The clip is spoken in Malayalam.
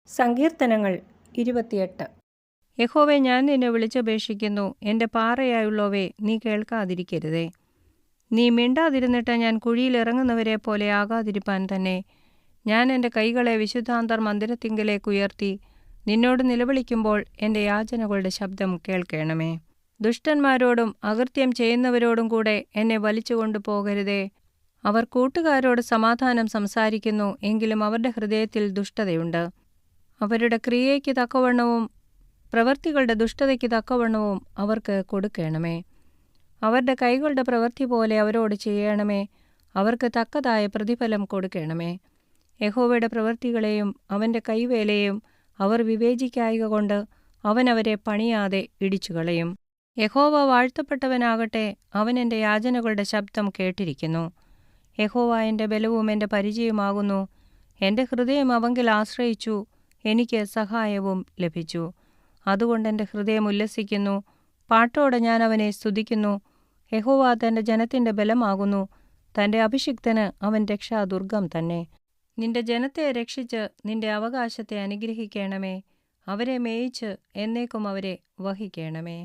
സങ്കീർത്തനങ്ങൾ 28. യഹോവേ, ഞാൻ നിന്നെ വിളിച്ചപേക്ഷിക്കുന്നു. എൻ്റെ പാറയായുള്ളവേ, നീ കേൾക്കാതിരിക്കരുതേ. നീ മിണ്ടാതിരുന്നിട്ട് ഞാൻ കുഴിയിലിറങ്ങുന്നവരെ പോലെ ആകാതിരിപ്പാൻ തന്നെ. ഞാൻ എൻ്റെ കൈകളെ വിശുദ്ധാന്തർ മന്ദിരത്തിങ്കലേക്ക് ഉയർത്തി നിന്നോട് നിലവിളിക്കുമ്പോൾ എൻ്റെ യാചനകളുടെ ശബ്ദം കേൾക്കണമേ. ദുഷ്ടന്മാരോടും അകൃത്യം ചെയ്യുന്നവരോടും കൂടെ എന്നെ വലിച്ചുകൊണ്ടു പോകരുതേ. അവർ കൂട്ടുകാരോട് സമാധാനം സംസാരിക്കുന്നു, എങ്കിലും അവരുടെ ഹൃദയത്തിൽ ദുഷ്ടതയുണ്ട്. അവരുടെ ക്രിയയ്ക്ക് തക്കവണ്ണവും പ്രവൃത്തികളുടെ ദുഷ്ടതയ്ക്ക് തക്കവണ്ണവും അവർക്ക് കൊടുക്കണമേ. അവരുടെ കൈകളുടെ പ്രവൃത്തി പോലെ അവരോട് ചെയ്യണമേ. അവർക്ക് തക്കതായ പ്രതിഫലം കൊടുക്കണമേ. യഹോവയുടെ പ്രവൃത്തികളെയും അവൻ്റെ കൈവേലയെയും അവർ വിവേചിക്കായ്കകൊണ്ട് അവൻ അവരെ പണിയാതെ ഇടിച്ചുകളയും. യഹോവ വാഴ്ത്തപ്പെട്ടവനാകട്ടെ, അവൻ എൻ്റെ യാചനകളുടെ ശബ്ദം കേട്ടിരിക്കുന്നു. യഹോവ എൻ്റെ ബലവും എൻ്റെ പരിചയമാകുന്നു. എൻ്റെ ഹൃദയം അവങ്കിൽ ആശ്രയിച്ചു, എനിക്ക് സഹായവും ലഭിച്ചു. അതുകൊണ്ട് എൻ്റെ ഹൃദയം ഉല്ലസിക്കുന്നു. പാട്ടോടെ ഞാൻ അവനെ സ്തുതിക്കുന്നു. യഹോവ തൻ്റെ ജനത്തിൻ്റെ ബലമാകുന്നു. തൻ്റെ അഭിഷിക്തന് അവൻ രക്ഷാദുർഗം തന്നെ. നിന്റെ ജനത്തെ രക്ഷിച്ച് നിന്റെ അവകാശത്തെ അനുഗ്രഹിക്കണമേ. അവരെ മേയിച്ച് എന്നേക്കും അവരെ വഹിക്കണമേ.